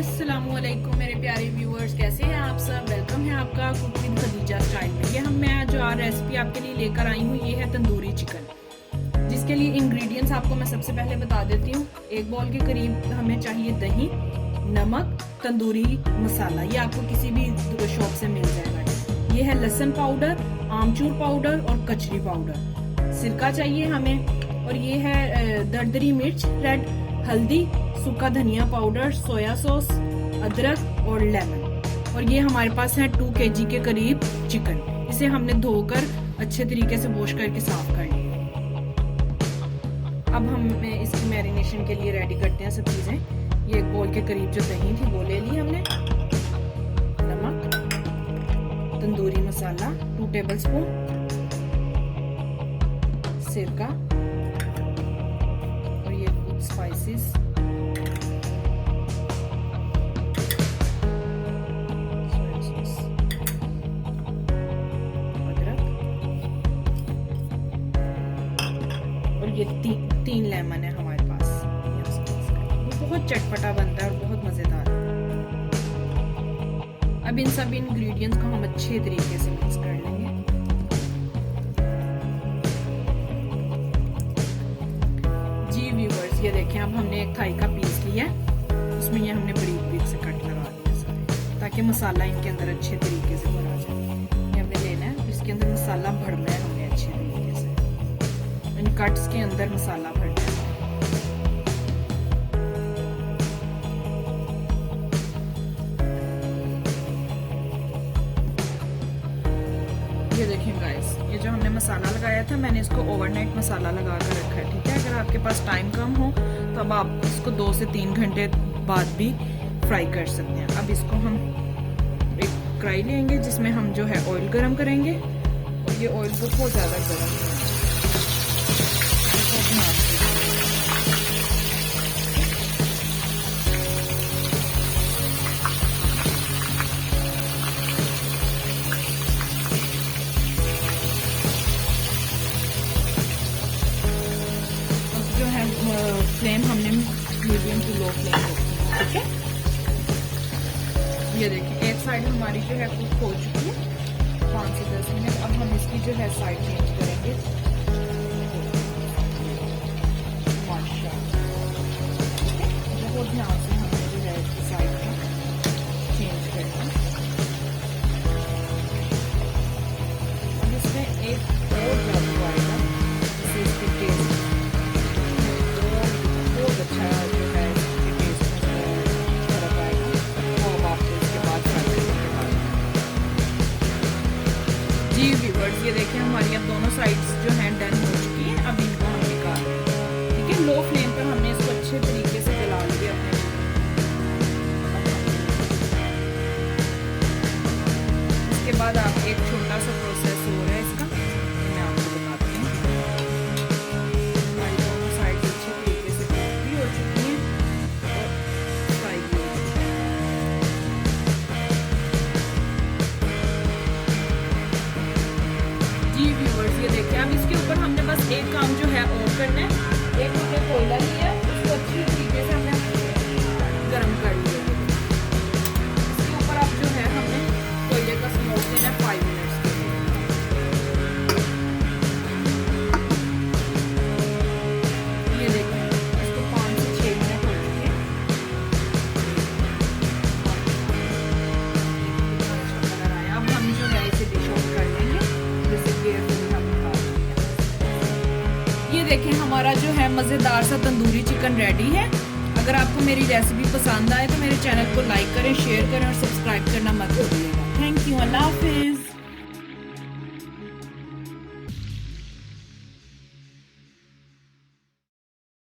अस्सलामुअलैकुम मेरे प्यारे व्यूअर्स, कैसे हैं आप सब। वेलकम है आपका कुक विद खदीजा स्टाइल में। ये मैं जो आज रेसिपी आपके लिए लेकर आई हूँ, ये है तंदूरी चिकन। जिसके लिए इंग्रेडिएंट्स आपको मैं सबसे पहले बता देती हूँ। एक बॉल के करीब हमें चाहिए दही, नमक, तंदूरी मसाला, ये आपको किसी भी शॉप से मिल जाएगा। ये है लहसुन पाउडर, आमचूर पाउडर और कचरी पाउडर। सिरका चाहिए हमें, और ये है दरदरी मिर्च रेड, हल्दी, सूखा धनिया पाउडर, सोया सॉस, अदरक और लेमन। और ये हमारे पास है 2 kg के करीब चिकन। इसे हमने धोकर अच्छे तरीके से वॉश करके साफ कर लिया। अब हम इसकी मैरिनेशन के लिए रेडी करते हैं सब चीजें। ये एक बॉल के करीब जो दही थी वो ले ली हमने, नमक, तंदूरी मसाला 2 टेबलस्पून, सिरका और ये कुछ स्पाइसेस, और ये तीन लेमन है हमारे पास। ये बहुत चटपटा बनता है और बहुत मजेदार है। अब इन सब इंग्रेडिएंट्स को हम अच्छे तरीके से मिक्स कर लेंगे। जी व्यूअर्स, ये देखें, अब हमने एक थाई का पीस लिया है, उसमें ये हमने बारीक से कट लगा दिया सारे, ताकि मसाला इनके अंदर अच्छे तरीके से भरा जाए। ये हमने लेना है, इसके अंदर मसाला भरना है हमने अच्छे तरीके से। इन कट्स के अंदर मसाला भरना है। ये देखें गाइस, ये जो हमने मसाला लगाया था, मैंने इसको ओवरनाइट मसाला लगा कर रखा है। ठीक है, अगर आपके पास टाइम कम हो तो अब आप इसको 2 से 3 घंटे बाद भी फ्राई कर सकते हैं। अब इसको हम एक कढ़ाई लेंगे जिसमें हम जो है ऑयल गरम करेंगे, और ये ऑयल बहुत ज़्यादा गरम है। जो है फ्लेम हमने मीडियम टू लो फ्लेम रखी है। ठीक है, ये देखिए एक साइड हमारी जो है कुक हो चुकी है 5 से 10 मिनट। अब हम इसकी जो है साइड चेंज करेंगे। बहुत ध्यान से हमने जो है इसकी साइड चेंज करना। अब इसमें एक और जादू आएगा, जिससे इसकी टेस्ट बहुत अच्छा जो है इसकी टेस्ट में फर्क आएगा। वो अब आपको इसके बाद फ्राई करने के बाद। जी व्यूअर्स, ये देखें हमारी अब दोनों साइड्स जो हैं डन हो चुकी हैं। अब इनको हम निकाल लेंगे। ठीक है, लो फ्लेम पर हमने इसको अच्छे तरीके से जला लिया अपने। इसके बाद आप एक छोटा सा प्रोसेस हो रहा है इसका, मैं आपको बताती हूँ। हमारी दोनोसाइड अच्छे तरीके से कुक भी हो चुकी हैं और फ्राई भी हो चुकी हैं। जी व्यूअर्स, ये देखिए, अब इसके ऊपर हमने बस एक काम जो है और करना है। एक हमने कोयला लिया, उसको अच्छी तरीके से हमने गर्म कर लिया। इसके ऊपर अब जो है हमने कोयले का स्मोक देना है 5 मिनट्स के लिए। ये देखें, इसको 5 से 6 मिनट हो चुके हैं। कलर आया। अब हम जो है इसे डिश आउट कर लेंगे, जैसे केयरफुली हम निकाल लेंगे। ये देखें, हमारा जो है मज़ेदार सा तंदूरी चिकन रेडी है। अगर आपको मेरी रेसिपी पसंद आए तो मेरे चैनल को लाइक करें, शेयर करें और सब्सक्राइब करना मत भूलिएगा। थैंक यू, अल्लाह हाफिज़।